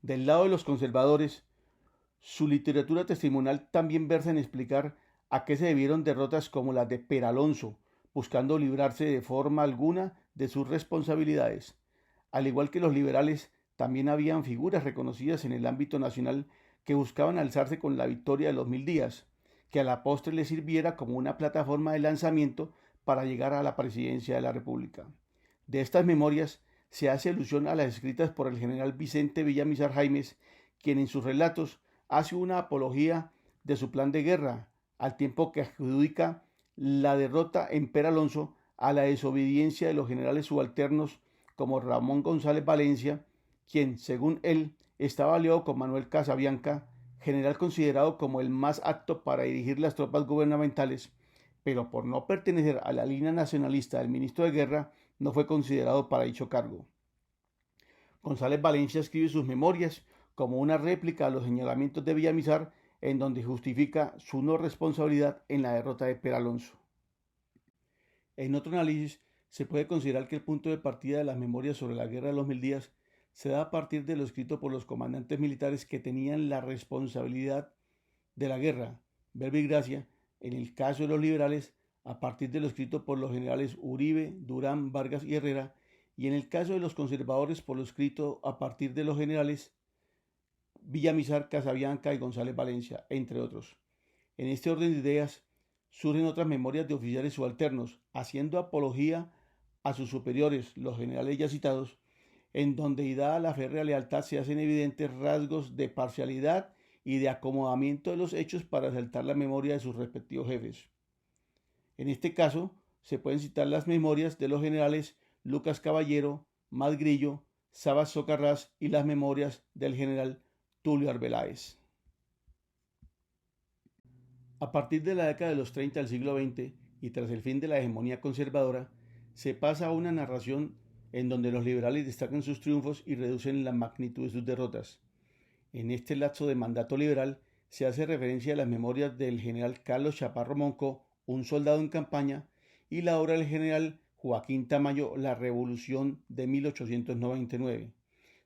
Del lado de los conservadores, su literatura testimonial también versa en explicar a qué se debieron derrotas como las de Peralonso, buscando librarse de forma alguna de sus responsabilidades. Al igual que los liberales, también habían figuras reconocidas en el ámbito nacional que buscaban alzarse con la victoria de los 1000 días, que a la postre les sirviera como una plataforma de lanzamiento para llegar a la presidencia de la República. De estas memorias se hace alusión a las escritas por el general Vicente Villamizar Jaimes, quien en sus relatos hace una apología de su plan de guerra, al tiempo que adjudica la derrota en Peralonso a la desobediencia de los generales subalternos como Ramón González Valencia, quien, según él, estaba aliado con Manuel Casabianca, general considerado como el más apto para dirigir las tropas gubernamentales, pero por no pertenecer a la línea nacionalista del ministro de Guerra, no fue considerado para dicho cargo. González Valencia escribe sus memorias como una réplica a los señalamientos de Villamizar, en donde justifica su no responsabilidad en la derrota de Peralonso. En otro análisis, se puede considerar que el punto de partida de las memorias sobre la Guerra de los 1000 días se da a partir de lo escrito por los comandantes militares que tenían la responsabilidad de la guerra, verbo y gracia, en el caso de los liberales, a partir de lo escrito por los generales Uribe, Durán, Vargas y Herrera, y en el caso de los conservadores por lo escrito a partir de los generales Villamizar, Casabianca y González Valencia, entre otros. En este orden de ideas surgen otras memorias de oficiales subalternos, haciendo apología a sus superiores, los generales ya citados, en donde y dada la férrea lealtad se hacen evidentes rasgos de parcialidad y de acomodamiento de los hechos para asaltar la memoria de sus respectivos jefes. En este caso, se pueden citar las memorias de los generales Lucas Caballero, Mas Grillo, Sabas Socarrás y las memorias del general Tulio Arbeláez. A partir de la década de los 30 del siglo XX y tras el fin de la hegemonía conservadora, se pasa a una narración en donde los liberales destacan sus triunfos y reducen la magnitud de sus derrotas. En este lapso de mandato liberal se hace referencia a las memorias del general Carlos Chaparro Monco, un soldado en campaña, y la obra del general Joaquín Tamayo, La Revolución de 1899.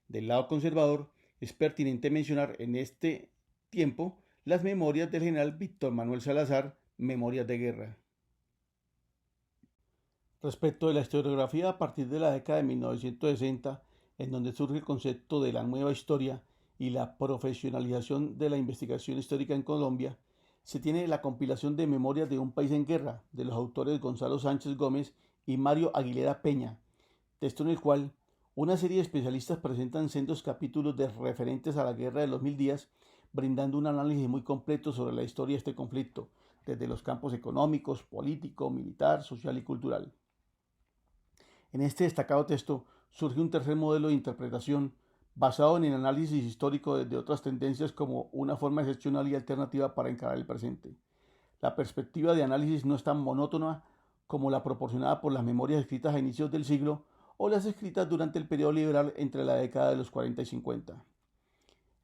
Del lado conservador, es pertinente mencionar en este tiempo las memorias del general Víctor Manuel Salazar, Memorias de Guerra. Respecto de la historiografía a partir de la década de 1960, en donde surge el concepto de la nueva historia y la profesionalización de la investigación histórica en Colombia, se tiene la compilación de Memorias de un país en guerra, de los autores Gonzalo Sánchez Gómez y Mario Aguilera Peña, texto en el cual una serie de especialistas presentan sendos capítulos referentes a la Guerra de los 1000 días, brindando un análisis muy completo sobre la historia de este conflicto, desde los campos económicos, político, militar, social y cultural. En este destacado texto surge un tercer modelo de interpretación basado en el análisis histórico de otras tendencias como una forma excepcional y alternativa para encarar el presente. La perspectiva de análisis no es tan monótona como la proporcionada por las memorias escritas a inicios del siglo o las escritas durante el periodo liberal entre la década de los 40 y 50.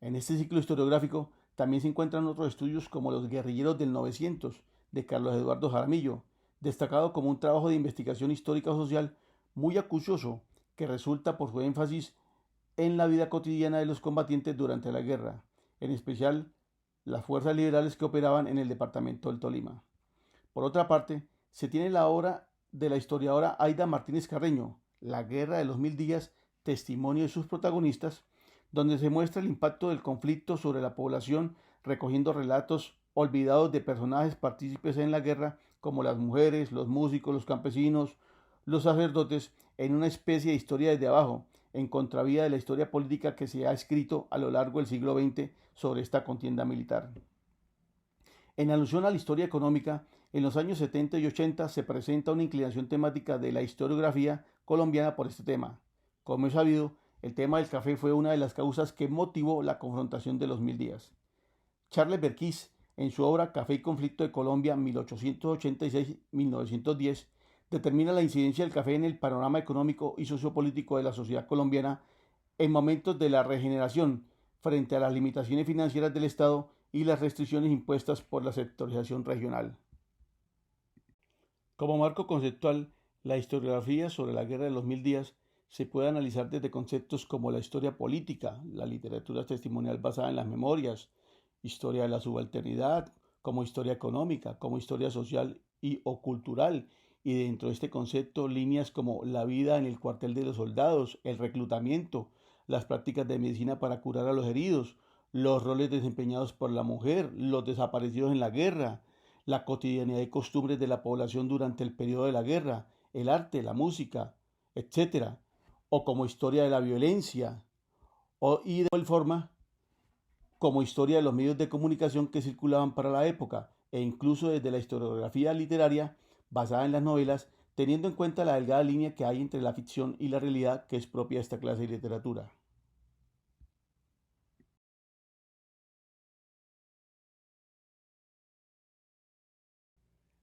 En este ciclo historiográfico también se encuentran otros estudios como Los guerrilleros del 900 de Carlos Eduardo Jaramillo, destacado como un trabajo de investigación histórica o social muy acucioso que resulta por su énfasis en la vida cotidiana de los combatientes durante la guerra, en especial las fuerzas liberales que operaban en el departamento del Tolima. Por otra parte, se tiene la obra de la historiadora Aida Martínez Carreño, La Guerra de los 1000 días, testimonio de sus protagonistas, donde se muestra el impacto del conflicto sobre la población, recogiendo relatos olvidados de personajes partícipes en la guerra, como las mujeres, los músicos, los campesinos, los sacerdotes, en una especie de historia desde abajo, en contravía de la historia política que se ha escrito a lo largo del siglo XX sobre esta contienda militar. En alusión a la historia económica, en los años 70 y 80 se presenta una inclinación temática de la historiografía colombiana por este tema. Como es sabido, el tema del café fue una de las causas que motivó la confrontación de los 1000 días. Charles Berquís, en su obra Café y Conflicto de Colombia 1886-1910, determina la incidencia del café en el panorama económico y sociopolítico de la sociedad colombiana en momentos de la regeneración frente a las limitaciones financieras del Estado y las restricciones impuestas por la sectorización regional. Como marco conceptual, la historiografía sobre la Guerra de los 1000 días se puede analizar desde conceptos como la historia política, la literatura testimonial basada en las memorias, historia de la subalternidad, como historia económica, como historia social y o cultural, y dentro de este concepto líneas como la vida en el cuartel de los soldados, el reclutamiento, las prácticas de medicina para curar a los heridos, los roles desempeñados por la mujer, los desaparecidos en la guerra, la cotidianidad y costumbres de la población durante el periodo de la guerra, el arte, la música, etcétera, o como historia de la violencia, y de igual forma como historia de los medios de comunicación que circulaban para la época, e incluso desde la historiografía literaria basada en las novelas, teniendo en cuenta la delgada línea que hay entre la ficción y la realidad que es propia de esta clase de literatura.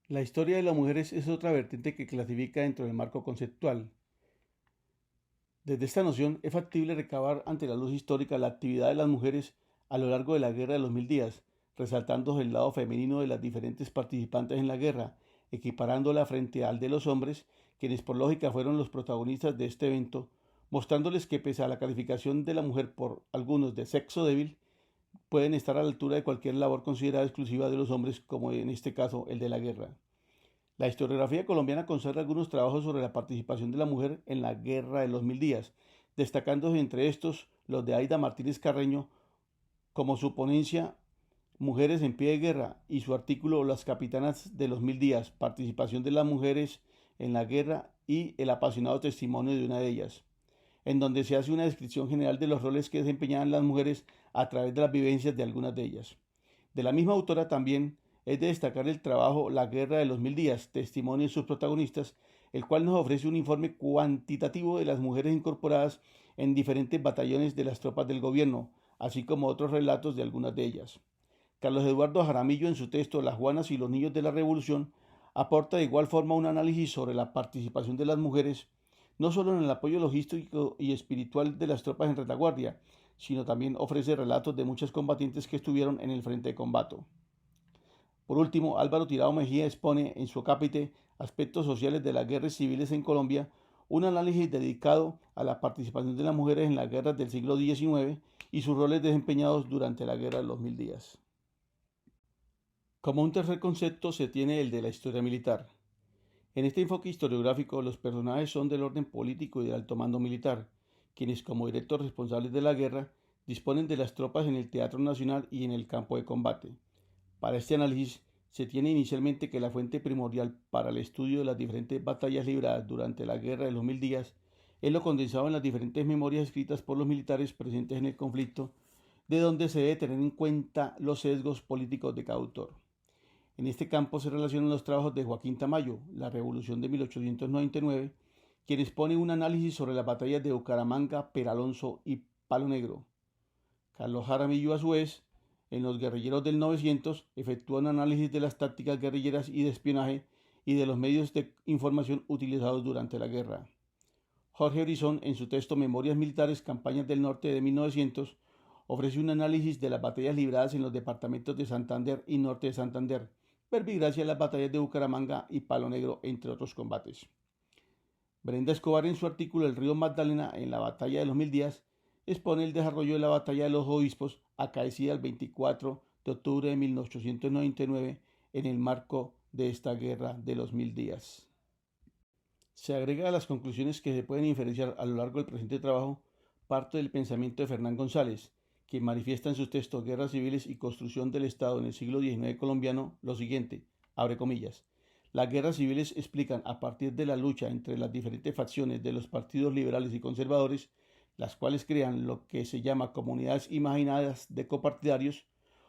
La historia de las mujeres es otra vertiente que clasifica dentro del marco conceptual. Desde esta noción es factible recabar ante la luz histórica la actividad de las mujeres a lo largo de la Guerra de los Mil Días, resaltando el lado femenino de las diferentes participantes en la guerra, equiparándola frente al de los hombres, quienes por lógica fueron los protagonistas de este evento, mostrándoles que pese a la calificación de la mujer por algunos de sexo débil, pueden estar a la altura de cualquier labor considerada exclusiva de los hombres, como en este caso el de la guerra. La historiografía colombiana conserva algunos trabajos sobre la participación de la mujer en la Guerra de los Mil Días, destacándose entre estos los de Aida Martínez Carreño como su ponencia Mujeres en pie de guerra y su artículo Las capitanas de los Mil Días, participación de las mujeres en la guerra y el apasionado testimonio de una de ellas, en donde se hace una descripción general de los roles que desempeñaban las mujeres a través de las vivencias de algunas de ellas. De la misma autora también es de destacar el trabajo La Guerra de los Mil Días, testimonio de sus protagonistas, el cual nos ofrece un informe cuantitativo de las mujeres incorporadas en diferentes batallones de las tropas del gobierno, así como otros relatos de algunas de ellas. Carlos Eduardo Jaramillo, en su texto Las Juanas y los Niños de la Revolución, aporta de igual forma un análisis sobre la participación de las mujeres, no solo en el apoyo logístico y espiritual de las tropas en retaguardia, sino también ofrece relatos de muchos combatientes que estuvieron en el frente de combate. Por último, Álvaro Tirado Mejía expone en su acápite Aspectos sociales de las guerras civiles en Colombia, un análisis dedicado a la participación de las mujeres en las guerras del siglo XIX y sus roles desempeñados durante la Guerra de los Mil Días. Como un tercer concepto se tiene el de la historia militar. En este enfoque historiográfico los personajes son del orden político y del alto mando militar, quienes como directos responsables de la guerra disponen de las tropas en el teatro nacional y en el campo de combate. Para este análisis se tiene inicialmente que la fuente primordial para el estudio de las diferentes batallas libradas durante la Guerra de los Mil Días es lo condensado en las diferentes memorias escritas por los militares presentes en el conflicto, de donde se debe tener en cuenta los sesgos políticos de cada autor. En este campo se relacionan los trabajos de Joaquín Tamayo, La Revolución de 1899, quien expone un análisis sobre las batallas de Bucaramanga, Peralonso y Palo Negro. Carlos Jaramillo, a su vez, en Los Guerrilleros del 900, efectúa un análisis de las tácticas guerrilleras y de espionaje y de los medios de información utilizados durante la guerra. Jorge Horizon, en su texto Memorias Militares, Campañas del Norte de 1900, ofrece un análisis de las batallas libradas en los departamentos de Santander y Norte de Santander, verbigracia las batallas de Bucaramanga y Palo Negro, entre otros combates. Brenda Escobar, en su artículo El río Magdalena en la batalla de los Mil Días, expone el desarrollo de la batalla de los obispos acaecida el 24 de octubre de 1899 en el marco de esta guerra de los Mil Días. Se agrega a las conclusiones que se pueden inferenciar a lo largo del presente trabajo parte del pensamiento de Fernán González, quien manifiesta en sus textos Guerras Civiles y Construcción del Estado en el siglo XIX colombiano lo siguiente, abre comillas: las guerras civiles explican a partir de la lucha entre las diferentes facciones de los partidos liberales y conservadores, las cuales crean lo que se llama comunidades imaginadas de copartidarios,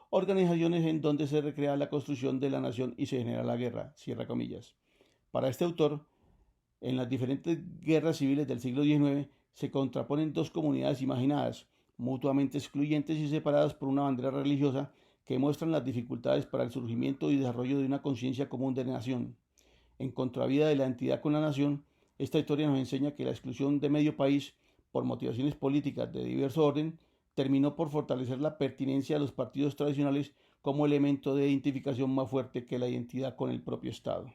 organizaciones en donde se recrea la construcción de la nación y se genera la guerra, cierra comillas. Para este autor, en las diferentes guerras civiles del siglo XIX se contraponen dos comunidades imaginadas, mutuamente excluyentes y separadas por una bandera religiosa, que muestran las dificultades para el surgimiento y desarrollo de una conciencia común de nación. En contravía de la entidad con la nación, esta historia nos enseña que la exclusión de medio país, por motivaciones políticas de diverso orden, terminó por fortalecer la pertinencia a los partidos tradicionales como elemento de identificación más fuerte que la identidad con el propio Estado.